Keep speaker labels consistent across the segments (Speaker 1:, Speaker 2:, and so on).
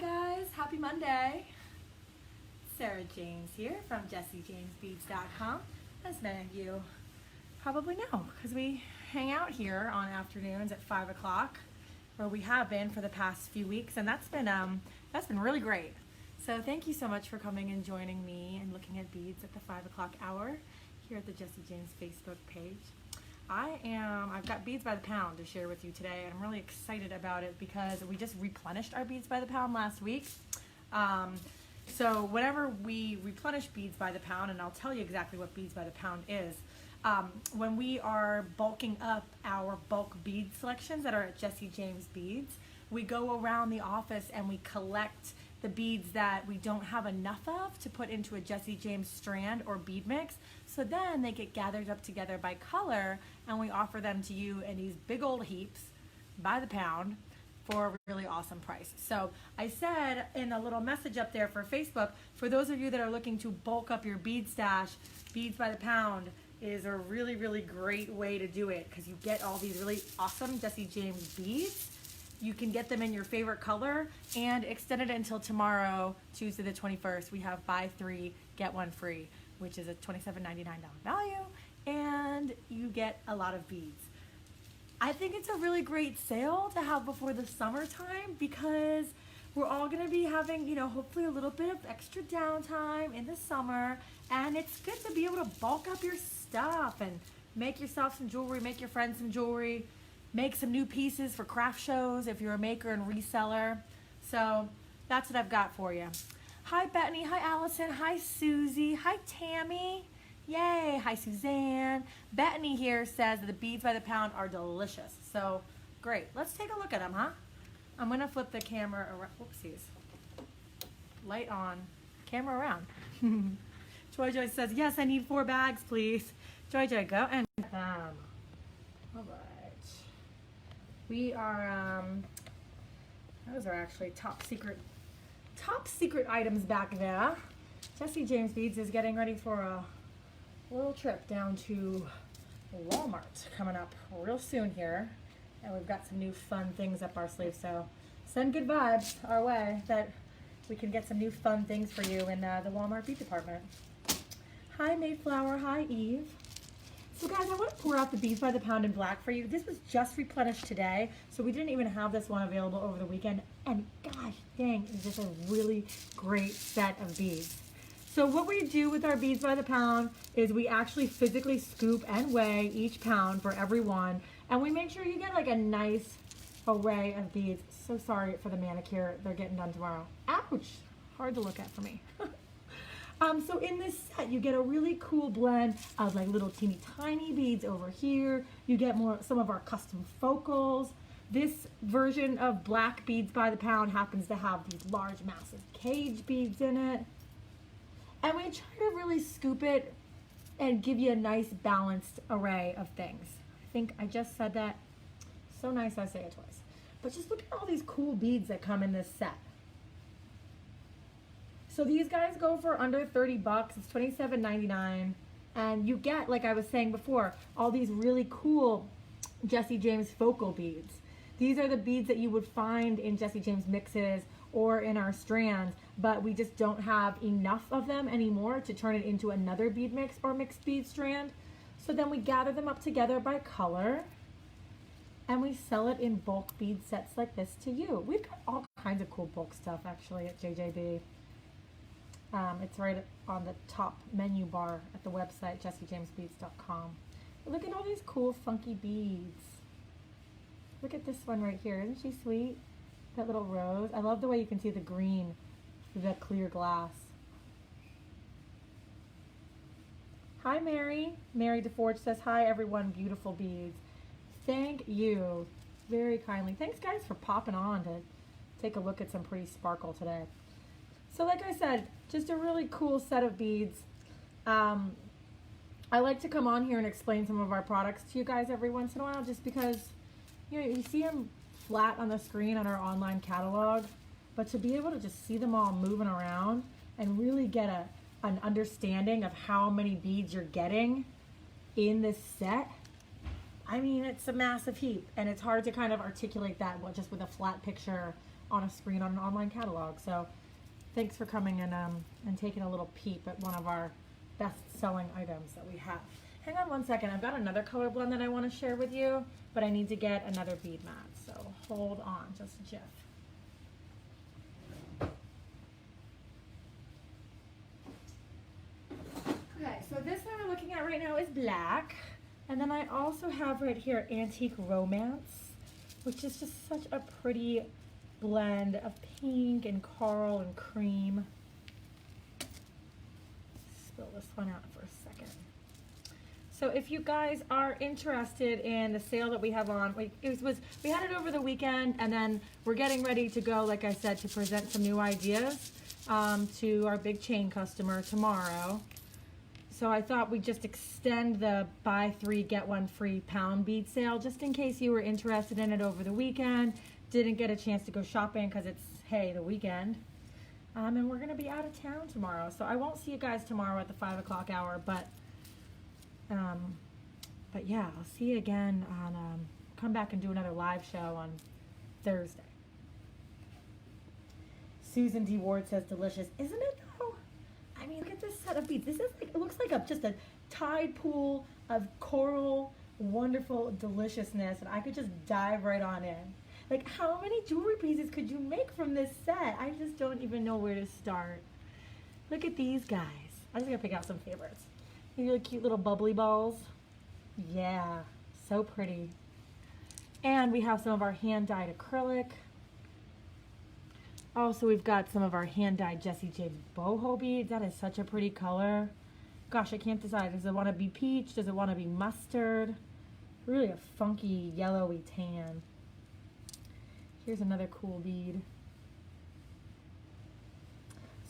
Speaker 1: guys, happy Monday. Sarah James here from JessieJamesBeads.com. As many of you probably know, because we hang out here on afternoons at 5 o'clock, where we have been for the past few weeks, and that's been really great. So thank you so much for coming and joining me and looking at beads at the 5 o'clock hour here at the Jessie James Facebook page. I've got beads by the pound to share with you today, and I'm really excited about it because we just replenished our beads by the pound last week. So whenever we replenish beads by the pound, and I'll tell you exactly what beads by the pound is, when we are bulking up our bulk bead selections that are at Jessie James Beads, we go around the office and we collect the beads that we don't have enough of to put into a Jessie James strand or bead mix. So then they get gathered up together by color, and we offer them to you in these big old heaps by the pound for a really awesome price. So I said in a little message up there for Facebook, for those of you that are looking to bulk up your bead stash, beads by the pound is a really, really great way to do it, because you get all these really awesome Jessie James beads. You can get them in your favorite color and extend it until tomorrow, Tuesday the 21st. We have buy 3, get 1 free, which is a $27.99 value, and you get a lot of beads. I think it's a really great sale to have before the summertime, because we're all gonna be having, hopefully a little bit of extra downtime in the summer, and it's good to be able to bulk up your stuff and make yourself some jewelry, make your friends some jewelry, make some new pieces for craft shows if you're a maker and reseller. So that's what I've got for you. Hi Bethany, hi Allison, hi Susie, hi Tammy, yay, hi Suzanne. Bethany here says that the beads by the pound are delicious. So great, let's take a look at them, huh? I'm gonna flip the camera around, whoopsies. Light on, camera around. Joy says, yes, I need 4 bags, please. Joy, go and get them. All right. We are, those are actually top secret items back there. Jessie James Beads is getting ready for a little trip down to Walmart coming up real soon here. And we've got some new fun things up our sleeve. So send good vibes our way that we can get some new fun things for you in the Walmart bead department. Hi Mayflower, hi Eve. So guys, I want to pour out the beads by the pound in black for you. This was just replenished today, so we didn't even have this one available over the weekend. And gosh dang, is this a really great set of beads. So what we do with our beads by the pound is we actually physically scoop and weigh each pound for every one, and we make sure you get like a nice array of beads. So sorry for the manicure, they're getting done tomorrow. Ouch, hard to look at for me. So in this set, you get a really cool blend of like little teeny tiny beads over here. You get some of our custom focals. This version of black beads by the pound happens to have these large, massive cage beads in it. And we try to really scoop it and give you a nice balanced array of things. I think I just said that. So nice I say it twice. But just look at all these cool beads that come in this set. So these guys go for under 30 bucks. It's $27.99. And you get, like I was saying before, all these really cool Jessie James focal beads. These are the beads that you would find in Jessie James mixes or in our strands, but we just don't have enough of them anymore to turn it into another bead mix or mixed bead strand. So then we gather them up together by color, and we sell it in bulk bead sets like this to you. We've got all kinds of cool bulk stuff actually at JJB. It's right on the top menu bar at the website, JessieJamesBeads.com. Look at all these cool, funky beads. Look at this one right here. Isn't she sweet? That little rose. I love the way you can see the green through the clear glass. Hi, Mary. Mary DeForge says, hi, everyone. Beautiful beads. Thank you very kindly. Thanks, guys, for popping on to take a look at some pretty sparkle today. So like I said, just a really cool set of beads. I like to come on here and explain some of our products to you guys every once in a while, just because you see them flat on the screen on our online catalog, but to be able to just see them all moving around and really get an understanding of how many beads you're getting in this set, I mean, it's a massive heap, and it's hard to kind of articulate that just with a flat picture on a screen on an online catalog. So thanks for coming and taking a little peep at one of our best-selling items that we have. Hang on one second. I've got another color blend that I want to share with you, but I need to get another bead mat. So hold on just a jiff. Okay, so this one we're looking at right now is black. And then I also have right here Antique Romance, which is just such a pretty blend of pink and coral and cream. Spill this one out for a second. So if you guys are interested in the sale that we have on, we had it over the weekend, and then we're getting ready to go, like I said, to present some new ideas to our big chain customer tomorrow. So I thought we'd just extend the buy 3 get 1 free pound bead sale just in case you were interested in it over the weekend, didn't get a chance to go shopping because it's, hey, the weekend. And we're going to be out of town tomorrow. So I won't see you guys tomorrow at the 5 o'clock hour, but yeah, I'll see you again on, come back and do another live show on Thursday. Susan D. Ward says delicious. Isn't it though? I mean, look at this set of beads. This is like, it looks like just a tide pool of coral, wonderful deliciousness, and I could just dive right on in. Like, how many jewelry pieces could you make from this set? I just don't even know where to start. Look at these guys. I'm just gonna pick out some favorites. These really cute little bubbly balls. Yeah, so pretty. And we have some of our hand-dyed acrylic. Also, we've got some of our hand-dyed Jessie James boho beads. That is such a pretty color. Gosh, I can't decide. Does it want to be peach? Does it want to be mustard? Really a funky yellowy tan. Here's another cool bead.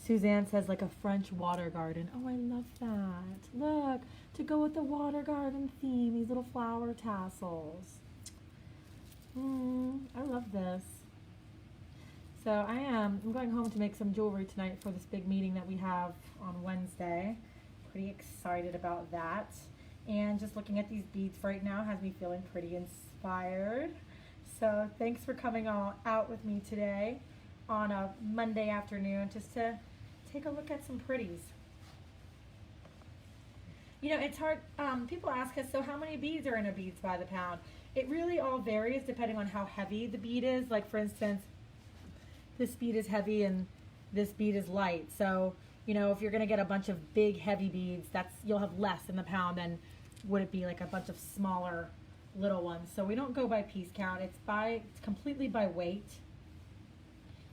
Speaker 1: Suzanne says like a French water garden. Oh, I love that. Look, to go with the water garden theme, these little flower tassels. I love this. So I'm going home to make some jewelry tonight for this big meeting that we have on Wednesday. Pretty excited about that. And just looking at these beads right now has me feeling pretty inspired. So thanks for coming out with me today on a Monday afternoon just to take a look at some pretties. You know, it's hard, people ask us, so how many beads are in a beads by the pound? It really all varies depending on how heavy the bead is. Like for instance, this bead is heavy and this bead is light. So, you know, if you're gonna get a bunch of big heavy beads, you'll have less in the pound than would it be like a bunch of smaller little ones. So we don't go by piece count, it's completely by weight.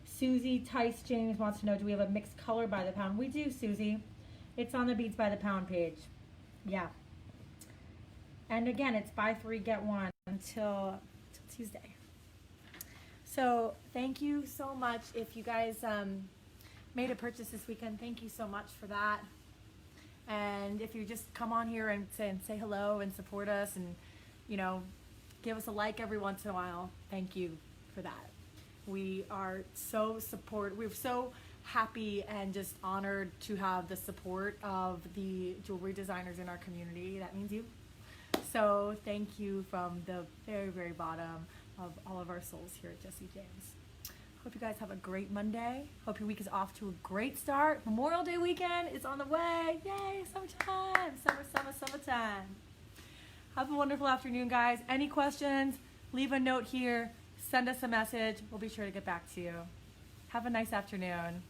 Speaker 1: Susie Tice James wants to know, do we have a mixed color by the pound? We do, Susie. It's on the beads by the pound page. Yeah. And again, it's buy 3 get 1 until Tuesday. So thank you so much. If you guys made a purchase this weekend, thank you so much for that. And if you just come on here and say hello and support us and, you know, give us a like every once in a while, thank you for that. We are we're so happy and just honored to have the support of the jewelry designers in our community. That means you. So thank you from the very, very bottom of all of our souls here at Jessie James. Hope you guys have a great Monday. Hope your week is off to a great start. Memorial Day weekend is on the way. Yay, summertime, summertime. Have a wonderful afternoon, guys. Any questions, leave a note here. Send us a message. We'll be sure to get back to you. Have a nice afternoon.